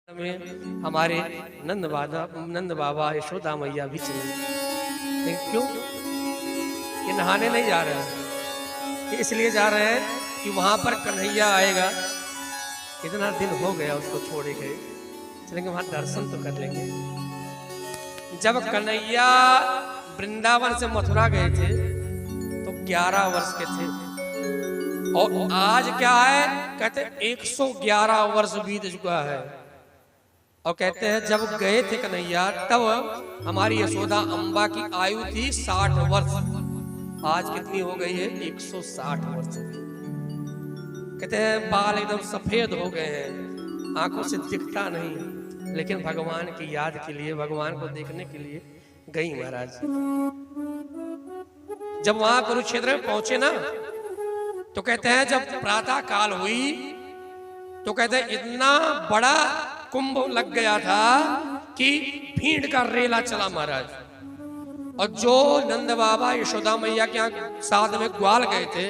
में हमारे नंद बाबा यशोदा मैया भी चले। लेकिन क्यों? ये नहाने नहीं जा रहे हैं, ये इसलिए जा रहे हैं कि वहां पर कन्हैया आएगा। इतना दिन हो गया उसको छोड़े गए, चलेंगे वहां दर्शन तो कर लेंगे। जब कन्हैया वृंदावन से मथुरा गए थे तो 11 वर्ष के थे, और आज क्या है, कहते 111 वर्ष बीत चुका है। और कहते हैं जब गए थे कन्हैया तब हमारी यशोदा अम्बा की आयु थी 60 वर्ष। आज कितनी हो गई है? 160 वर्ष। कहते हैं बाल एकदम सफेद हो गए हैं, आंखों से दिखता नहीं, लेकिन भगवान की याद के लिए, भगवान को देखने के लिए गई महाराज। जब वहां कुरुक्षेत्र में पहुंचे ना, तो कहते हैं जब प्रातः काल हुई तो कहते हैं इतना बड़ा कुंभ लग गया था कि भीड़ का रेला चला महाराज। और जो नंद बाबा यशोदा मैया के यहाँ साथ में ग्वाल गए थे,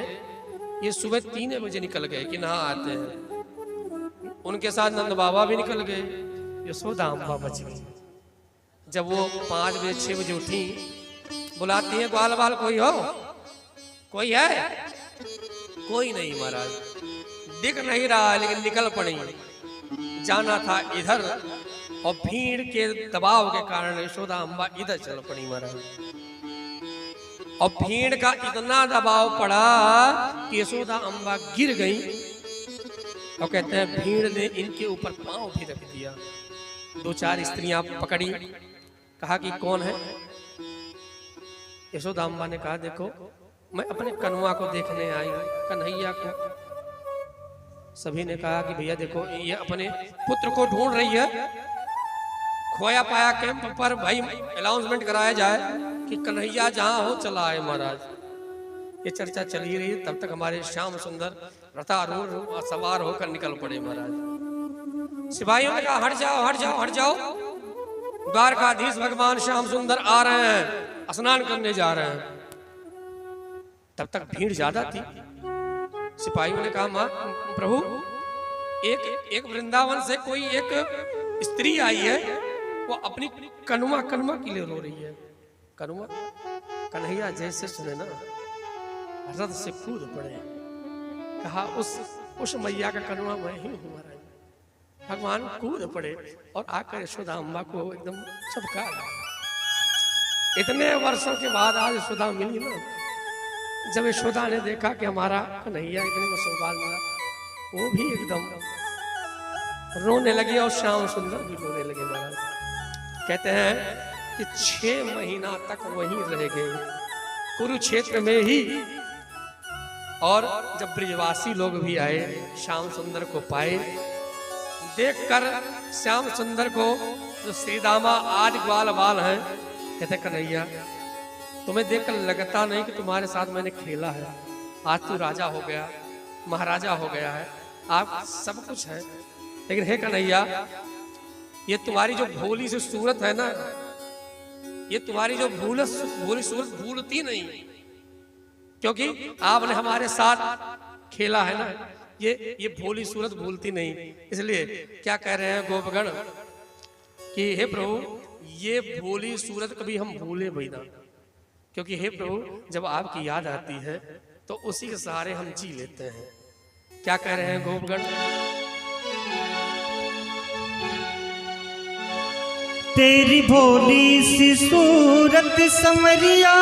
ये सुबह 3 बजे निकल गए कि नहा आते हैं। उनके साथ नंद बाबा भी निकल गए, यशोदा अम्बा बच गई। जब वो 5 बजे 6 बजे उठी, बुलाती है ग्वाल बाल कोई हो, कोई है? कोई नहीं महाराज, दिख नहीं रहा, लेकिन निकल पड़ी। जाना था इधर, और भीड़ के दबाव के कारण यशोदा अम्बा इधर चल पड़ी महाराज। और भीड़ का इतना दबाव पड़ा कि यशोदा अम्बा गिर गई। और कहते हैं भीड़ ने इनके ऊपर पांव भी रख दिया। 2-4 स्त्रियां पकड़ी, कहा कि कौन है? यशोदा अम्बा ने कहा देखो मैं अपने कन्हैया को देखने आई हूं, कन्हैया को। सभी ने कहा कि भैया देखो ये अपने पुत्र को ढूंढ रही है। खोया पाया कैंप पर भाई अनाउंसमेंट कराया जाए कि कन्हैया जहां हो चला आए महाराज। ये चर्चा चली रही, तब तक हमारे श्याम सुंदर रथारूढ़ सवार होकर निकल पड़े महाराज। सिपाहियों ने कहा हट जाओ हट जाओ हट जाओ, द्वारकाधीश भगवान श्याम सुंदर आ रहे हैं, स्नान करने जा रहे हैं। तब तक भीड़ ज्यादा थी। सिपाहियों ने कहा मां प्रभु, एक वृंदावन से कोई एक स्त्री आई है, वो अपनी कन्हैया के लिए रो रही है। कन्हैया जैसे सुने ना, रथ से कूद पड़े। कहा उस मैया का कन्हैया मैं ही हूं महाराज। भगवान कूद पड़े और आकर यशोदा अम्बा को एकदम चपका। इतने वर्षों के बाद आज यशोदा मिली ना। जब यशोदा ने देखा कि हमारा कन्हैया इतने वर्षों बाद मिला, वो भी एकदम रोने लगे और श्याम सुंदर भी रोने लगे महाराज। कहते हैं कि 6 महीना तक वहीं रह गए कुरुक्षेत्र में ही। और जब ब्रिजवासी लोग भी आए, श्याम सुंदर को पाए, देखकर श्याम सुंदर को जो श्रीदामा आज ग्वाल बाल हैं, कहते कन्हैया तुम्हें देखकर लगता नहीं कि तुम्हारे साथ मैंने खेला है। आज तू राजा हो गया, महाराजा हो गया है, आप सब कुछ है। लेकिन हे कन्हैया, ये तुम्हारी जो भोली सी सूरत है ना, ये तुम्हारी जो भोली सूरत भूलती नहीं, क्योंकि आपने हमारे साथ खेला है ना, ये भोली सूरत भूलती नहीं। इसलिए क्या कह रहे हैं गोपगण कि हे प्रभु, ये भोली सूरत कभी हम भूले भी ना, क्योंकि हे प्रभु जब आपकी याद आती है तो उसी के सहारे हम जी लेते हैं। क्या कह रहे हैं गोपगण? तेरी भोली सी सूरत समरिया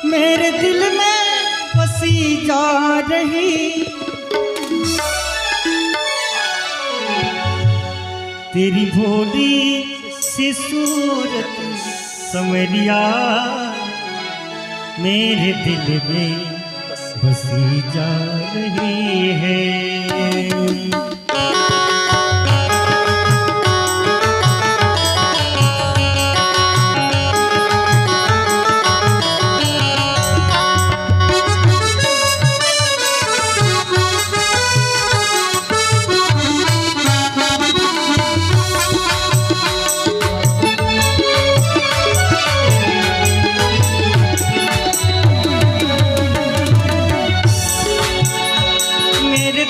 मेरे दिल में बसी जा रही। तेरी भोली सी सूरत समरिया मेरे दिल में बसी जा रही है।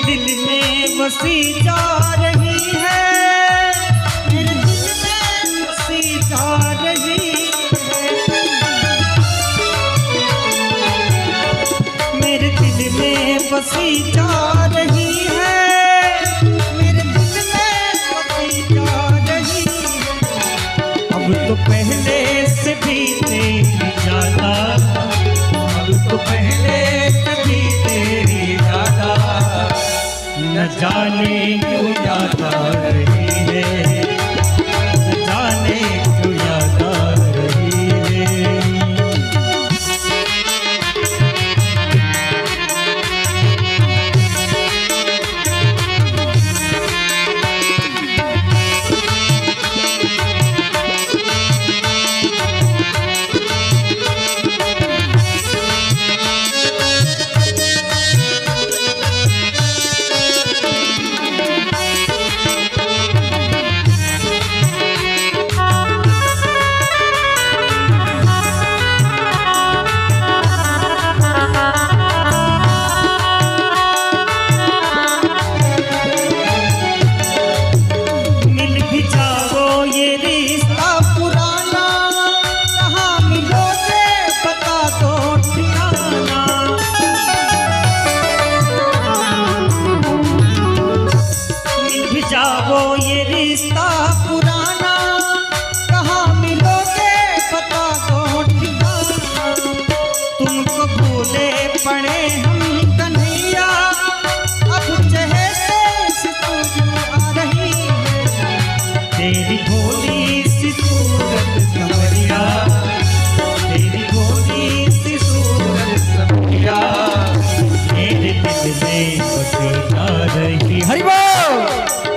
दिल में बसी बसी जा रही है, मेरे दिल में बसी जा रही है। अब तो पहले से भी तेरी ज्यादा, अब तो पहले से भी तेरी ज्यादा, न जाने क्यों याद आ रही है, न जाने क्यों याद आ रही है। हरि बोल।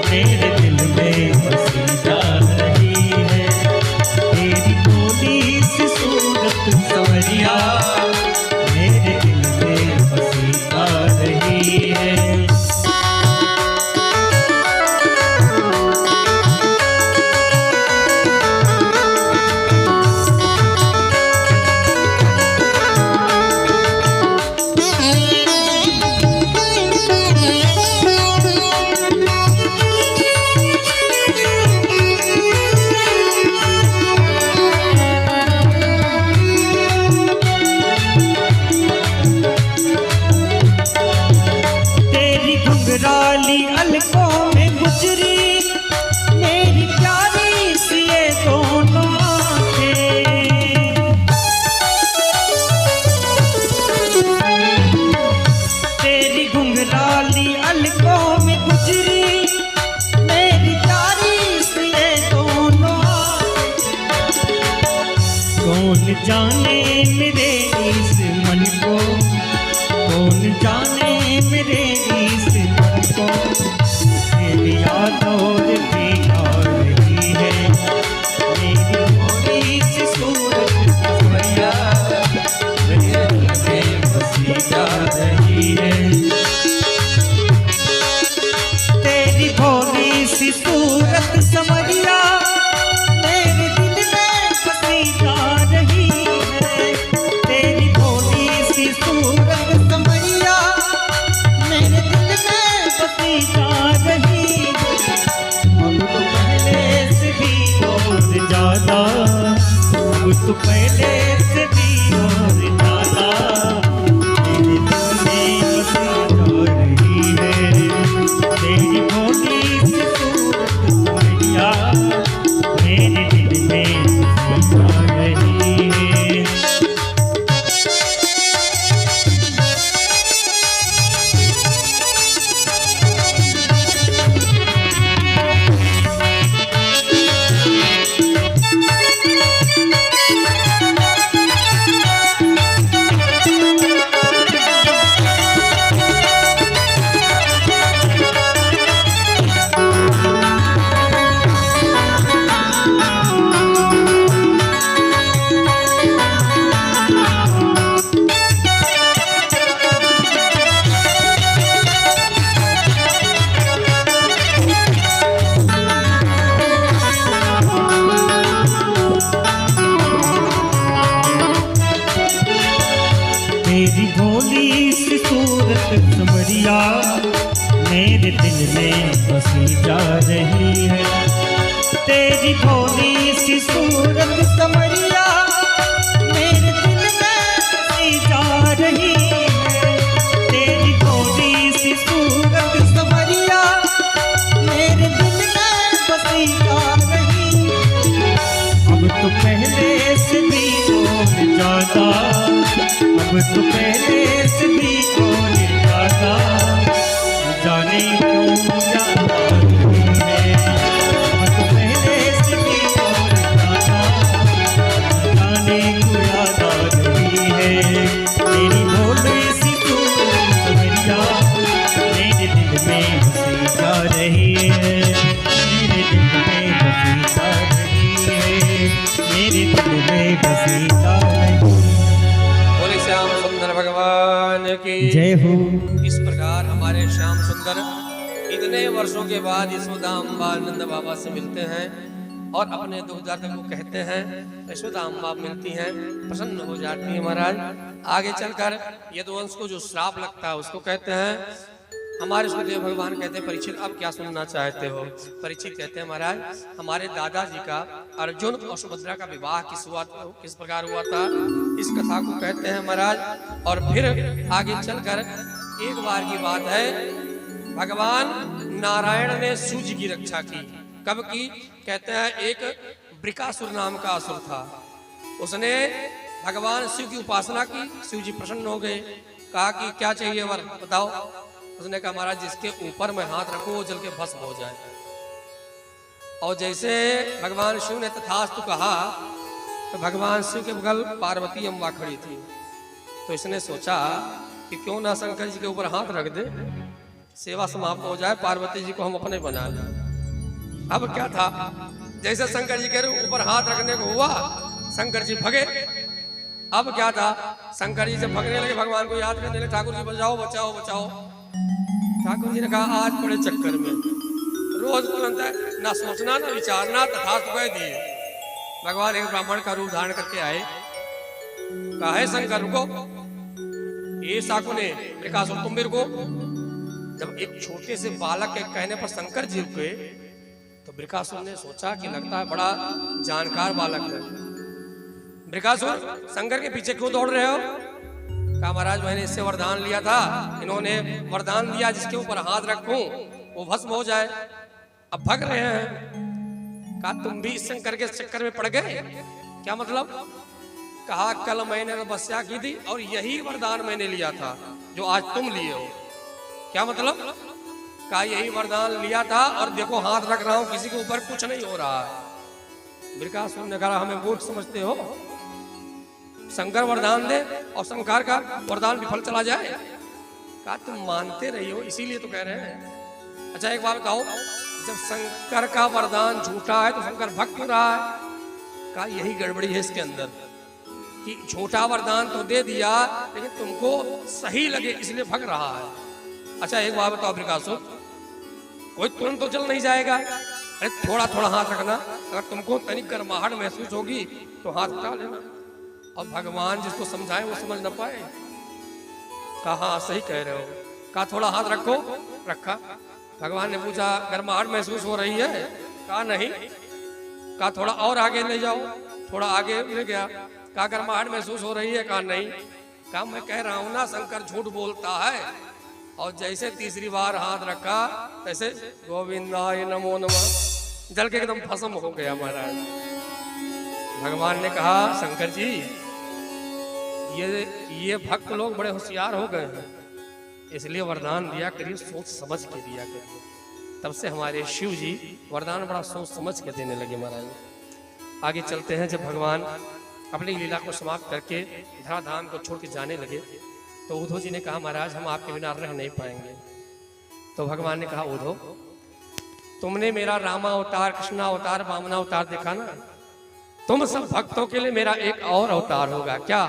मेरे दिल में बसी जा रही है, तेरी भोली सी सूरत संवरिया, मेरे दिल में बसी जा रही है। अलकों में गुजरी मेरी प्यारी सी ये दोनों आँखें, तेरी घुंघराली अलकों में गुजरी मेरी प्यारी सी ये दोनों आँखें। कौन जाने मेरे इस मन को, कौन जाने मेरे इस मन को, मेरी याद और भी आ रही है, मेरी भोली सी सूरत संवरिया, मेरे दिल में बसी जा रही है। तेरी भोली सी सूरत संवरिया, मेरे दिल में बसी जा रही है, तेरी भोली सी सूरत संवरिया, मेरे दिल में बसी जा रही है। अब तो पहले से भी और ज्यादा, अब तो पहले से भी और ज्यादा, मेरे दिल में बसी जा रही है, तेरी भोली सी सूरत संवरिया, मेरे दिल में बसी जा रही है। तेरी भोली सी सूरत संवरिया, मेरे दिल में बसी जा रही है, तेरी भोली सी सूरत संवरिया, मेरे दिल में बसी जा रही है, तेरी भोली तो पहले से भी और ज्यादा, अब तो पहले से भी और ज्यादा, जाने क्यों ज्यादा हुई है। अब तो पहले से भी और ज्यादा, जाने क्यों ज्यादा हुई है। मेरी भोली सी तू सवरिया मेरे दिल में बसी जा रही है, मेरे दिल में बसी जा रही है, मेरे दिल में बसी जा रही है। बोले श्याम सुंदर भगवान की जय हो। इस प्रकार हमारे श्याम सुंदर इतने वर्षों के बाद यशोदा अम्बा नंद बाबा से मिलते हैं और अपने दुख दर्द को कहते हैं। यशोदा अम्बा मिलती हैं, प्रसन्न हो जाती है महाराज। आगे चलकर यदुवंश को जो श्राप लगता है उसको कहते हैं। हमारे सुखदेव भगवान कहते हैं परीक्षित अब क्या सुनना चाहते हो। परीक्षित कहते हैं महाराज हमारे दादाजी का अर्जुन और सुभद्रा का विवाह किस प्रकार हुआ था, इस कथा को कहते हैं महाराज। और फिर आगे चलकर एक बार की बात है, भगवान नारायण ने शिव जी की रक्षा की। कब की? कहते हैं एक वृकासुर नाम का असुर था, उसने भगवान शिव की उपासना की। शिव जी प्रसन्न हो गए, कहा कि क्या चाहिए वर बताओ। उसने कहा महाराज जिसके ऊपर मैं हाथ रखूं वो जल के भस्म हो जाए। और जैसे भगवान शिव ने तथास्तु कहा तो भगवान शिव के बगल पार्वती अम्बा खड़ी थी। तो इसने सोचा कि क्यों ना शंकर जी के ऊपर हाथ रख दे, सेवा समाप्त हो जाए, पार्वती जी को हम अपने बना लें। अब क्या था, जैसे शंकर जी के ऊपर हाथ रखने को हुआ शंकर जी भगे। अब क्या था, शंकर जी से भगने लगे, भगवान को याद करने लगे, ठाकुर जी बचाओ बचाओ बचाओ। ठाकुर जी ने कहा आज बड़े चक्कर में, रोज तुरंत ना सोचना ना विचारना, तथास्तु कह दिए। भगवान एक ब्राह्मण का रूप धारण करके आए, कहा है शंकर रुको, ये साकु ने वृकासुर तुम भी रुको। जब एक छोटे से बालक के कहने पर शंकर जी रुके तो वृकासुर ने सोचा कि लगता है बड़ा जानकार बालक है। वृकासुर शंकर के पीछे क्यों दौड़ रहे हो? कहा महाराज मैंने इससे वरदान लिया था, इन्होंने वरदान दिया जिसके ऊपर हाथ रखूं वो भस्म हो जाए, अब भग रहे हैं। कहा तुम भी इस शंकर के चक्कर में पड़ गए? क्या मतलब? कहा कल मैंने तपस्या की थी और यही वरदान मैंने लिया था जो आज तुम लिए हो। क्या मतलब? कहा यही वरदान लिया था और देखो हाथ रख रहा हूं, किसी के ऊपर कुछ नहीं हो रहा है। वृकासुर ने कहा हमें मूर्ख समझते हो? शंकर वरदान दे और शंकर का वरदान विफल चला जाए? कहा तुम मानते रही हो इसीलिए तो कह रहे हैं। अच्छा एक बात बताओ, जब शंकर का वरदान झूठा है तो शंकर भक्त क्यों रहा है? कहा यही गड़बड़ी है इसके अंदर कि झूठा वरदान तो दे दिया लेकिन तुमको सही लगे इसलिए भग रहा है। अच्छा एक बात बताओ वृकासुर, कोई तुरंत तो चल नहीं जाएगा, अरे थोड़ा थोड़ा हाथ रखना, अगर तुमको तनिक गर्माहट महसूस होगी तो हाथ उठा लेना। और भगवान जिसको समझाए वो समझ ना पाए। कहा सही कह रहे हो। कहा थोड़ा हाथ रखो, रखा। भगवान ने पूछा गर्माहट महसूस हो रही है? कहा नहीं। कहा थोड़ा और आगे ले जाओ, थोड़ा आगे ले गया। कहा गर्माहट महसूस हो रही है? कहा नहीं। कहा मैं कह रहा हूं ना शंकर झूठ बोलता है। और जैसे तीसरी बार हाथ रखा तैसे गोविंदाय नमो नमः जल के एकदम भस्म हो गया महाराज। भगवान ने कहा शंकर जी ये भक्त लोग बड़े होशियार हो गए हैं, इसलिए वरदान दिया करिए सोच समझ के दिया करिए। तब से हमारे शिव जी वरदान बड़ा सोच समझ के देने लगे महाराज। आगे चलते हैं, जब भगवान अपनी लीला को समाप्त करके धराधाम को छोड़ के जाने लगे तो उद्धव जी ने कहा महाराज हम आपके बिना रह नहीं पाएंगे। तो भगवान ने कहा उद्धव तुमने मेरा रामा अवतार, कृष्णा अवतार, वामना अवतार देखा ना, तुम सब भक्तों के लिए मेरा एक और अवतार होगा। क्या?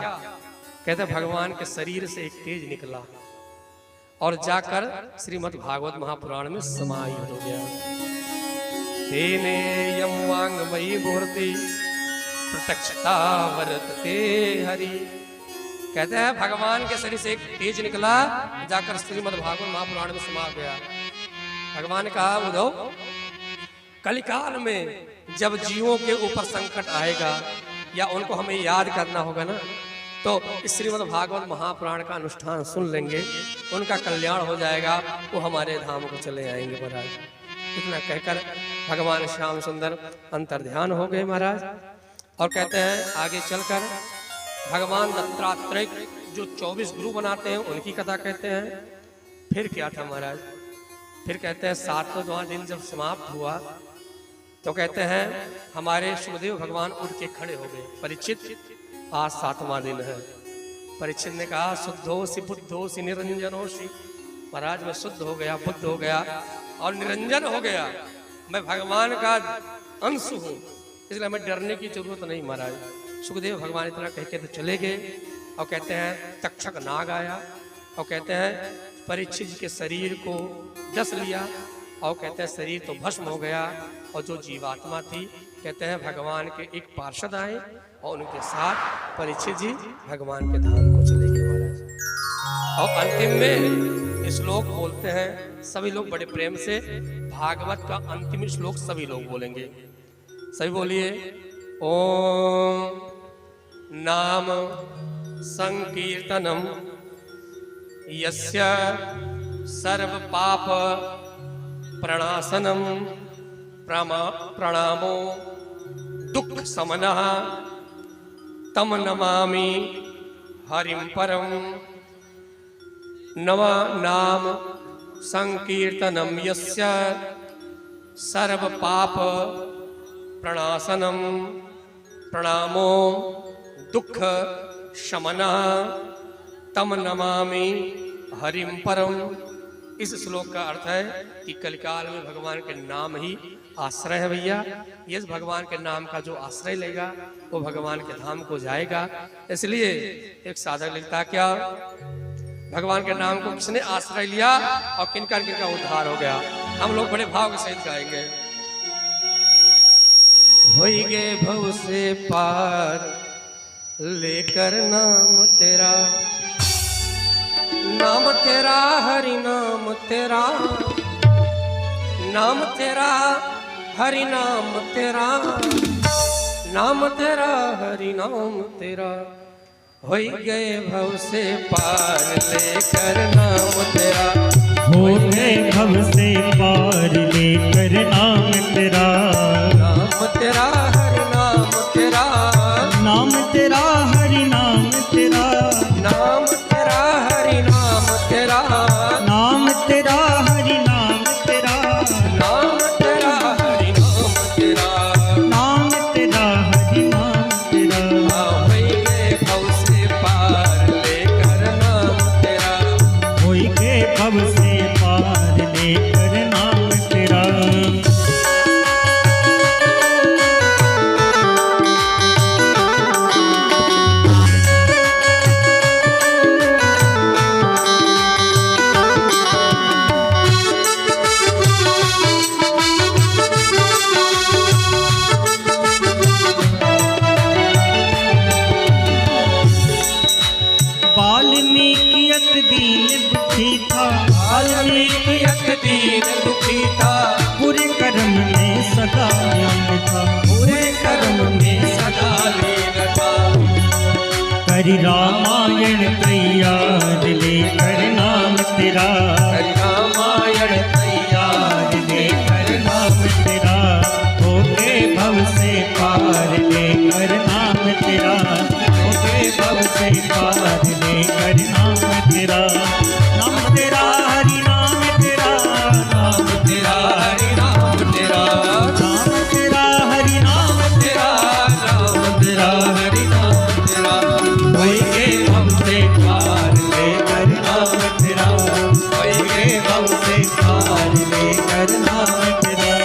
कहते भगवान के शरीर से एक तेज निकला और जाकर श्रीमद् भागवत महापुराण में समाहित हो गया। तेने यम वांगमयी मूर्ति प्रत्यक्षता वर्तते हरि। कहते हैं भगवान के शरीर से एक तेज निकला, जाकर श्रीमद् भागवत महापुराण में समा गया। भगवान ने कहा उद्धव कलिकाल में जब जीवों के ऊपर संकट आएगा या उनको हमें याद करना होगा ना, तो इस श्रीमद् भागवत महापुराण का अनुष्ठान सुन लेंगे, उनका कल्याण हो जाएगा, वो हमारे धाम को चले आएंगे महाराज। इतना कहकर भगवान श्याम सुंदर अंतर्ध्यान हो गए महाराज। और कहते हैं आगे चलकर भगवान दत्तात्रेय जो 24 गुरु बनाते हैं उनकी कथा कहते हैं। फिर क्या था महाराज, फिर कहते हैं 7वां दिन जब समाप्त हुआ तो कहते हैं हमारे सुखदेव भगवान उठ के खड़े हो गए। परीक्षित आज 7वां दिन है। परीक्षित ने कहा शुद्धोषि बुद्धोषि निरंजनोषि, महाराज मैं शुद्ध हो गया, बुद्ध हो गया और निरंजन हो गया, मैं भगवान का अंश हूँ, इसलिए हमें डरने की जरूरत नहीं। महाराज सुखदेव भगवान इतना कह के तो चले गए और कहते हैं तक्षक नाग आया और कहते हैं परीक्षित जी के शरीर को डस लिया और कहते हैं शरीर तो भस्म हो गया और जो जीवात्मा थी कहते हैं भगवान के एक पार्षद आए और उनके साथ परीक्षित जी भगवान के धाम को चले गए महाराज। और अंतिम में श्लोक बोलते हैं सभी लोग बड़े प्रेम से, भागवत का अंतिम श्लोक सभी लोग बोलेंगे, सभी बोलिए ओम नाम संकीर्तनम यस्य सर्व पाप प्रणाशनम प्रणामो दुख समनः तम नमामि हरिं परम। नव नाम संकीर्तनम यस्य सर्व पाप प्रणाशनम प्रणामो दुख शमनः तम नमामि हरिं परम। इस श्लोक का अर्थ है कि कलिकाल में भगवान के नाम ही आश्रय है भैया। ये भगवान के नाम का जो आश्रय लेगा वो भगवान के धाम को जाएगा। इसलिए एक साधक लिखता क्या, भगवान के नाम को किसने आश्रय लिया और किनका किनका उद्धार हो गया। हम लोग बड़े भाव के सहित गाएंगे। होई गए भव से पार लेकर नाम तेरा, नाम तेरा हरि नाम तेरा, नाम तेरा हरि नाम तेरा, नाम तेरा हरि नाम तेरा। होई गए भव से पार लेकर नाम तेरा, हो गए भव से पार लेकर नाम तेरा, नाम तेरा हरि नाम तेरा, नाम तेरा हरि नाम तेरा, नाम तेरा हरि नाम तेरा, नाम तेरा हरि नाम तेरा, नाम तेरा हरि नाम तेरा, नाम तेरा हरि नाम तेरा। होई गए भव से पार लेकर नाम तेरा, होई के भव से पार लेकर नाम तेरा। वाल्मीकि अति दीन दुखी था, वाल्मीकि अति दीन दुखी था, बुरे कर्म में सदा लीन था, बुरे कर्म में सदा लीन था। करि रामायण तैयार लेकर नाम तेरा, हरि रामायण तैयार लेकर नाम तेरा। हो गए भव से पार लेकर नाम तेरा, हो गए भव से पार लेकर नाम तेरा। नाम तेरा हरि नाम तेरा, नाम तेरा हरि नाम तेरा, नाम तेरा हरि नाम तेरा नाम तेरा हरि नाम तेरा। होई गए भव से पार लेकर नाम तेरा, होई गए भव से पार लेकर नाम तेरा।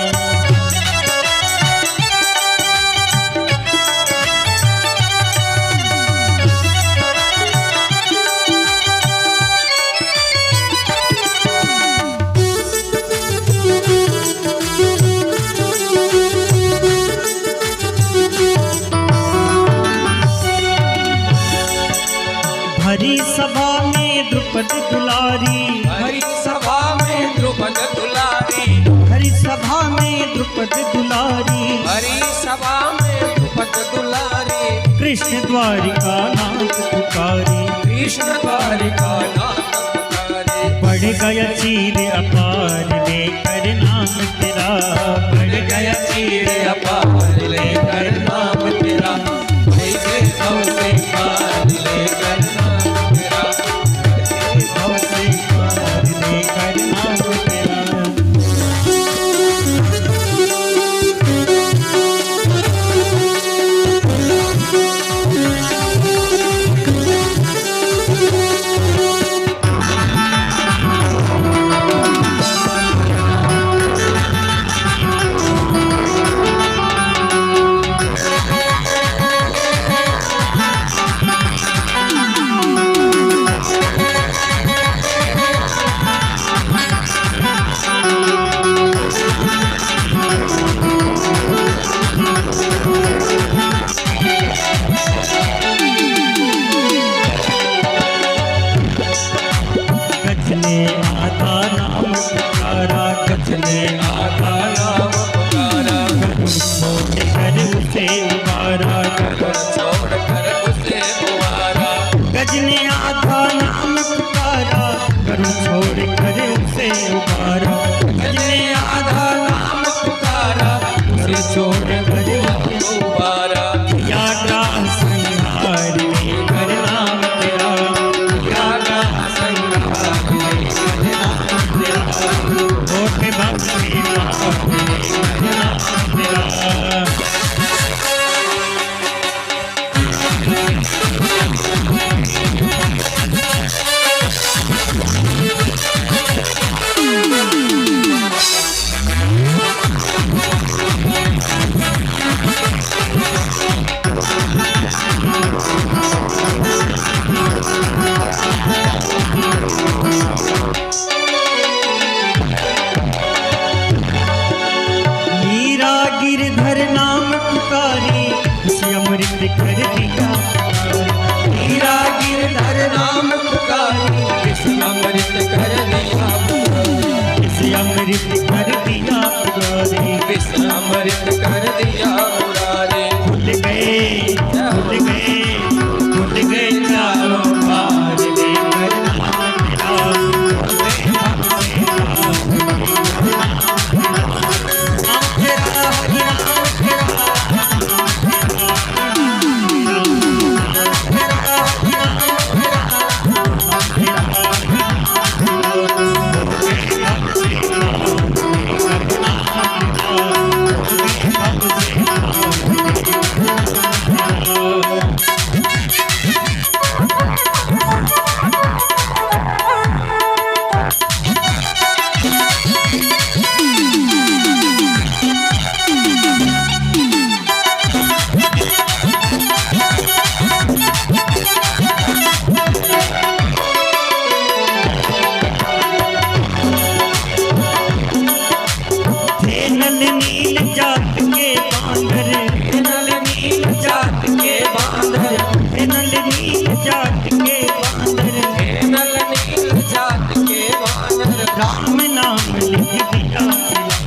हरि सभा में द्रुपद दुलारी, हरि सभा में द्रुपद दुलारी, हरि सभा में द्रुपद दुलारी, हरि सभा में द्रुपद दुलारी। कृष्ण द्वारिका नाथ पुकारी, कृष्ण द्वारिका नाथ पुकारे। बढ़ गया चीर अपार लेकर नाम तेरा, बढ़ गया चीर अपार लेकर नाम तेरा। से उबारा, जिसने आधा नाम पुकारा उसे छोड़ कर दोबारा। या राह संहार लेकर नाम तेरा, या राह संहार लेकर नाम तेरा। होठ भक्ति नाम लेकर नाम तेरा। मीरा गिरधर नाम पुकारी, उसे अमृत कर दिया। मीरा गिरधर नाम पुकारी इसे अमृत कर दिया। इसे अमृत कर दिया पुरारे, इसे अमृत कर दिया मुरारे। भूल गए भूल गए भूल गए चारों पार लेकर नाम तेरा। नल नील जात के बांधर, नल नील जात के बांधर, नल नील जात के बांधर, नल नील जात के बांधर। राम नाम लिख दिया सिला,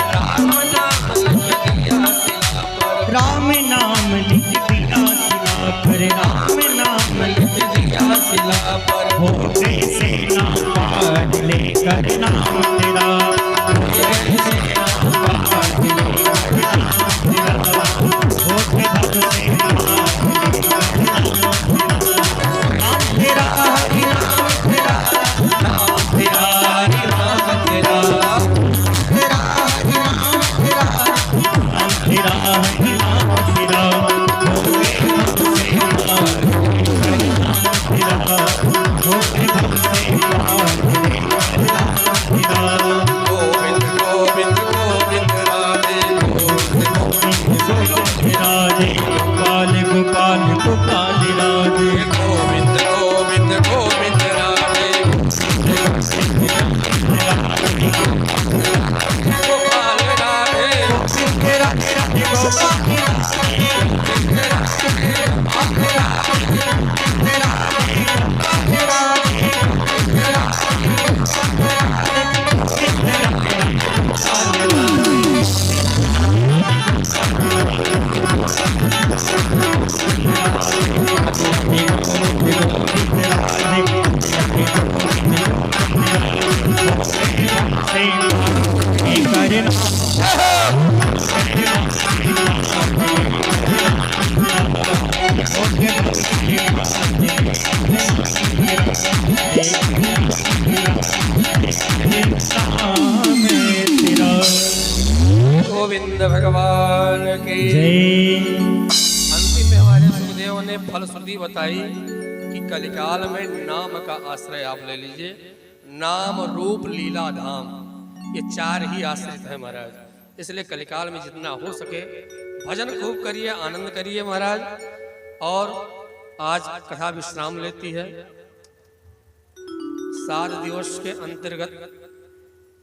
राम नाम लिख दिया सिला पर। राम नाम लिख दिया सिला पर, राम नाम लिख दिया सिला पर। हो गए सेना पार लेकर नाम तेरा। गोविंद गोविंद गोविंद राधे राधे गोपाल गोपाल गोपाल राधे, गोविंद गोविंद गोविंद राधे गोपाल राधे। गोविंद भगवान की जय। अंतिम में हमारे सुखदेव ने फलश्रुति बताई कि कलिकाल में नाम का आश्रय आप ले लीजिए। नाम रूप लीला धाम ये चार ही आश्रित है महाराज। इसलिए कलिकाल में जितना हो सके भजन खूब करिए, आनंद करिए महाराज। और आज कथा विश्राम लेती है। 7 दिवस के अंतर्गत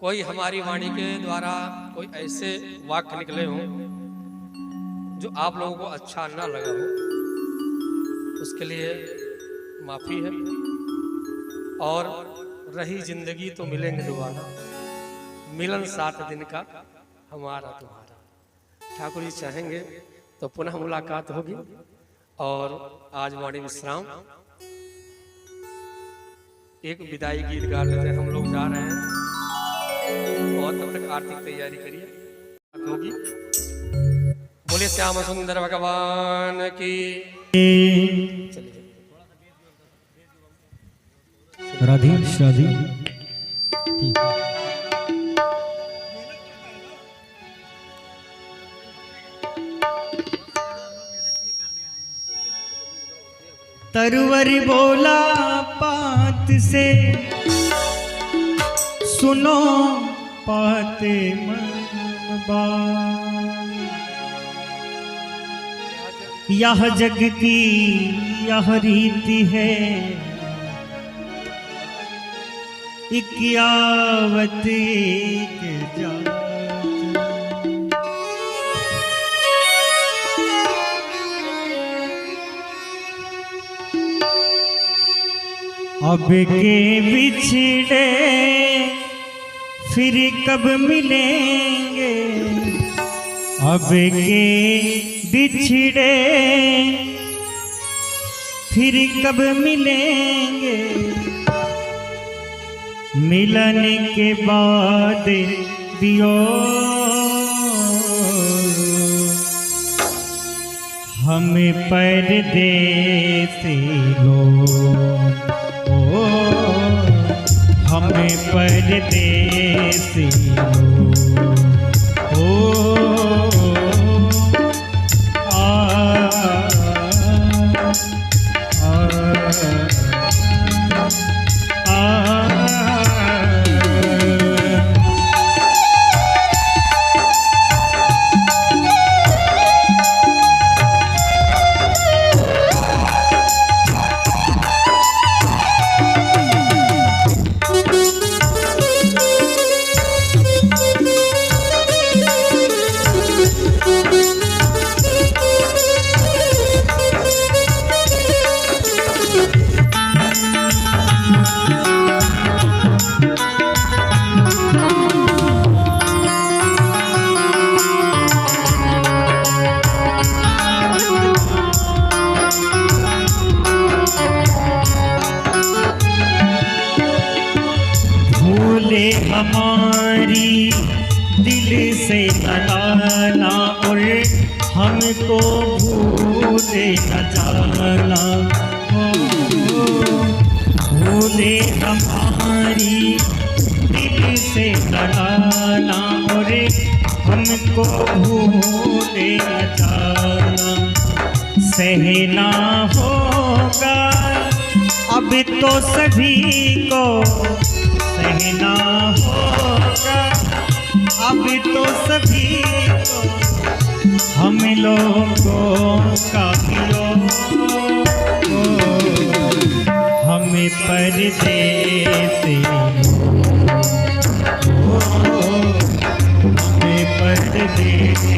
कोई हमारी वाणी के द्वारा कोई ऐसे वाक्य निकले हों जो आप लोगों को अच्छा ना लगा हो, उसके लिए माफी है। और रही जिंदगी तो मिलेंगे दोबारा, मिलन 7 दिन का हमारा तुम्हारा। ठाकुर जी चाहेंगे तो पुनः मुलाकात होगी। और आज वाणी विश्राम, एक विदाई गीत गा लेते हैं। हम लोग जा रहे हैं और तब तक आरती की तैयारी करिए, होगी। बोले श्याम सुंदर भगवान की। चलिए राधे राधे। ठीक है। तरवर बोला पात से सुनो पाते मन बात, यह जग की यह रीति है, इक्यावत एक जात। अब के बिछड़े फिर कब मिलेंगे, अब के बिछड़े फिर कब मिलेंगे, मिलन के बाद दियो हमें परदेसी लोग, ओ हमें परदेसी लोग, ओ हमारी दिल से लगाना और हमको भूले न जाना, भूले हमारी दिल से लगाना और हमको भूले न जाना, सहना होगा अब तो सभी को, सहना होगा अब तो सभी को, हम लोगों का हमें परदेसी हमें परदेसी।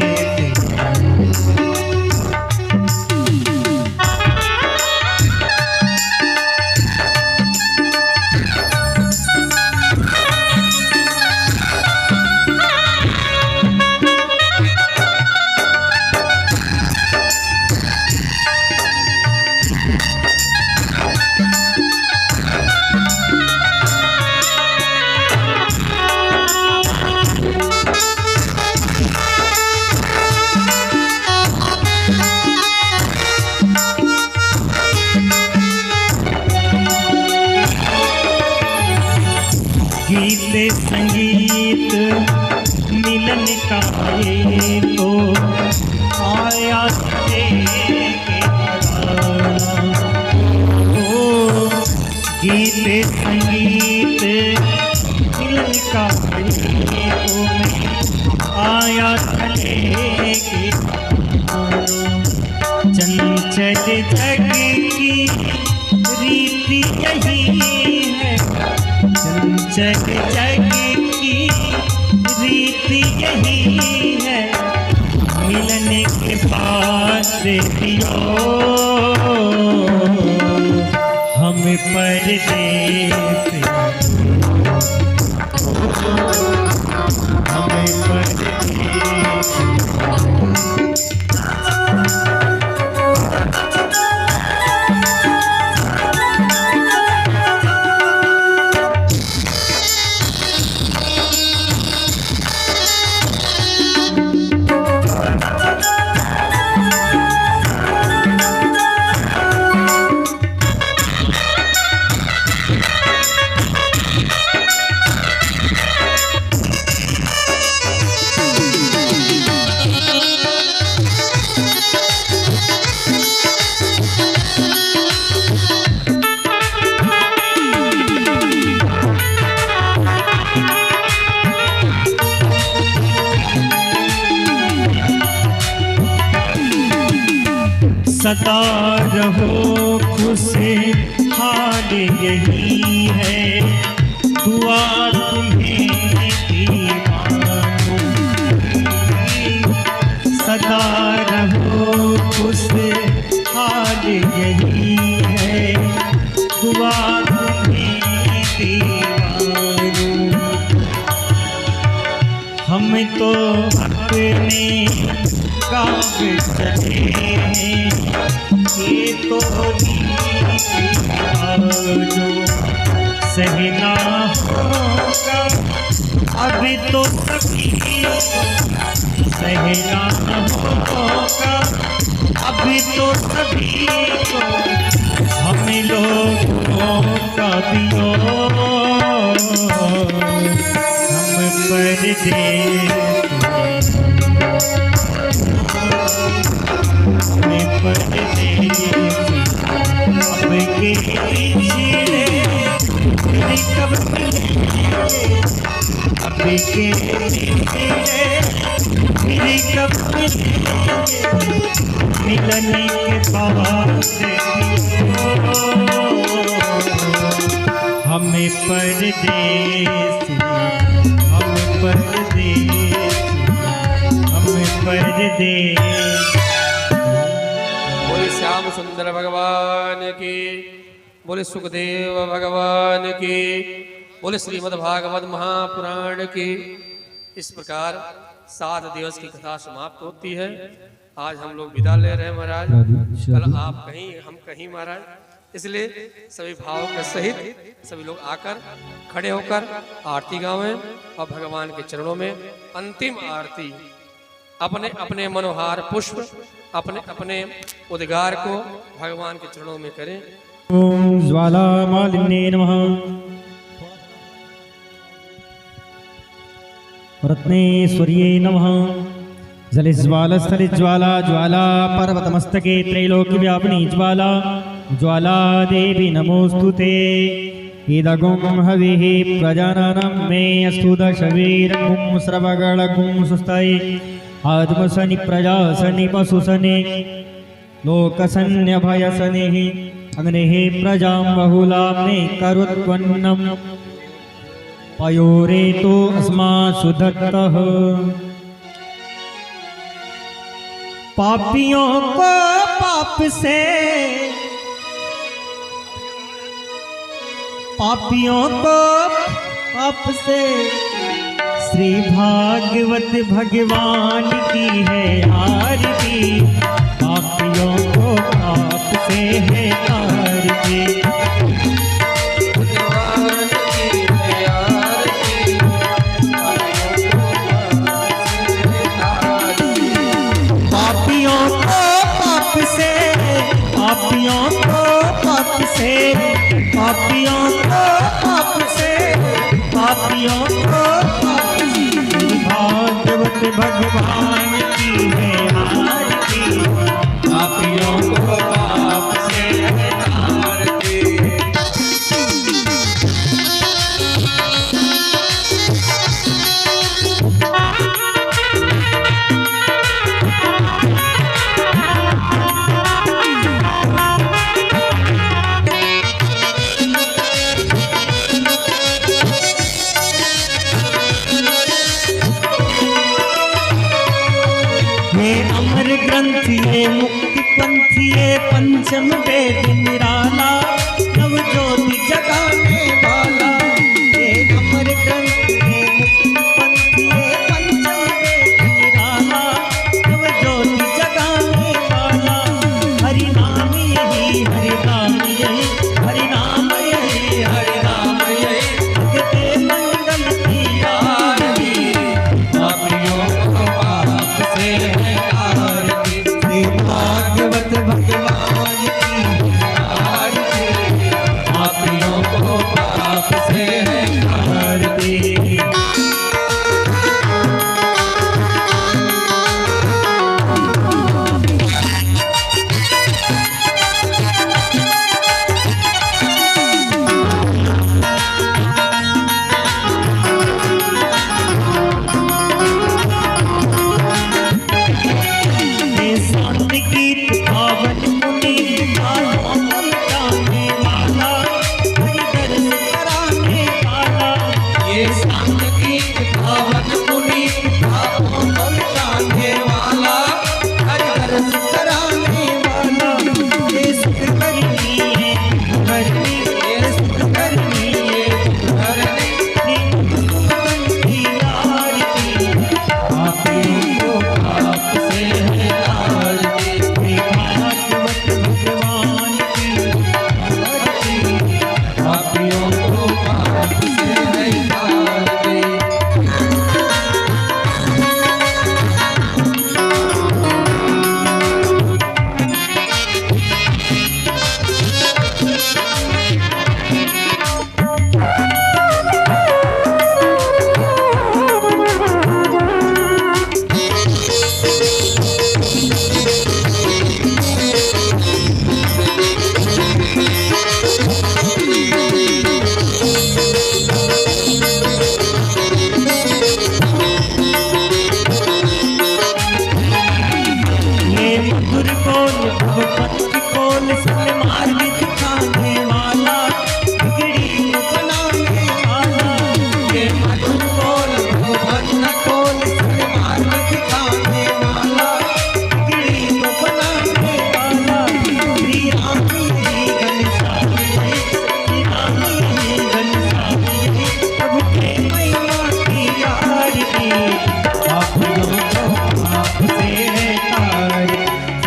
गीत संगीत मिलन का ये तो आया गीत संगीत मिलन का ये तो आया चंचल जग की रीति यही है, चंचल जग की रीति यही है, मिलने के बाद दियो हमें परदेसी, हमें परदेसी। सदा रहो खुशहाल यही है दुआ तुम्हें दीवानों की। सदा रहो खुशहाल यही है दुआ तुम्हें दीवानों। हम तो अपने काम चले हैं ये तो जो सहना होगा अभी तो सभी सहना होगा अभी तो सभी को हम लोगों का दियो हम परदेश मिलने के बाद हमें परदेश हमें परदेश हमें परदेश। बोले श्याम सुंदर भगवान की, बोले सुखदेव भगवान की, बोले श्रीमद् भागवत महापुराण की। इस प्रकार 7 दिवस की कथा समाप्त होती है। आज हम लोग विदा ले रहे हैं महाराज, कल आप कहीं हम कहीं महाराज, इसलिए सभी भावों के सहित सभी लोग आकर खड़े होकर आरती गावें और भगवान के चरणों में अंतिम आरती अपने अपने मनोहार पुष्प अपने अपने उद्गार को भगवान के चरणों में करें। ओम ज्वाला मालिन्ये नमः। रत्नेश्वर्ये नमः। जलज्वाला स्थलज्वाला ज्वाला पर्वतमस्तके त्रैलोक्यव्यापिनी ज्वाला ज्वाला देवी नमोस्तुते। इदगुं हविः प्रजानानं मे अस्तु दशवीरगुं स्रवगणगुं सुस्तये आत्मसनि प्रजासनि पशुसनि लोकसन्यभयसनिः अग्नेः प्रजां बहुलां मे करुत्वन्नं पयोरेतो अस्मासु दत्तः। पापियों को पाप से पापियों को पाप से श्री भागवत भगवान की है आरती। पापियों को पाप से है आरती। पापियों को पाप से पापियों को पाप से पापियों को पाप से पापियों को भागवत भगवान की है आरती। पापियों को पाप से आरती। अमर ग्रंथ ये मुक्ति पंथ ये पंचम वेद निराला नव ज्योति जगाने वाला। ये अमर ग्रंथ ये मुक्ति पंथ ये पंचम वेद निराला नव ज्योति जगाने वाला। हरि नाम यही हरि नाम यही हरि नाम यही हरि नाम यही भगते मंगल की आरती। पापियों को पाप से भागवत भगवान की आरती। पापियों को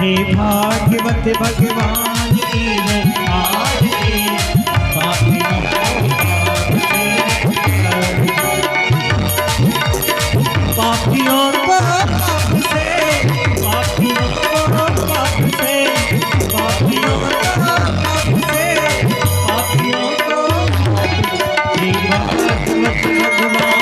हे भाग्यवत भगवान की है आज की पापियों को पाप से पापियों को पाप से पापियों को पाप से पापियों को हे भाग्यवत भगवान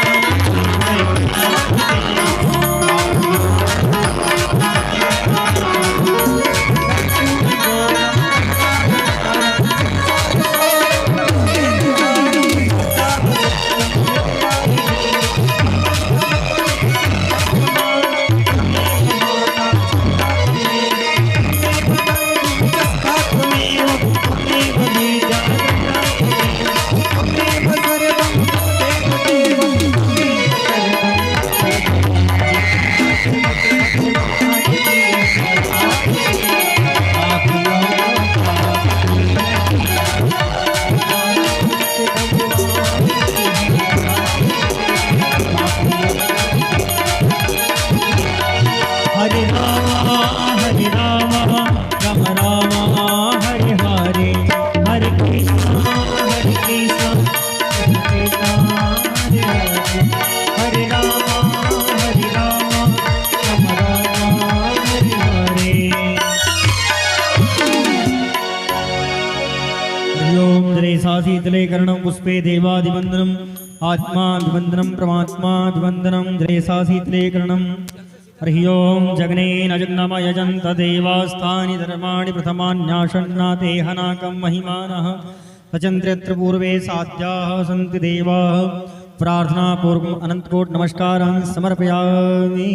शीतलेकरणं पुष्पे देवादिवन्दनम् आत्माभिवन्दनं परमात्माभिवन्दनं द्रेसा शीतलेकरणम् हरि ओं जगनेन जगन्नमयजन्त देवास्तानि धर्माणि प्रथमान्याशन्नाते हनाकं महिमानः सचन्त्यत्र पूर्वे साध्याः सन्ति देवाः प्रार्थनापूर्वकम् अनन्तकोटि नमस्कारं समर्पयामि।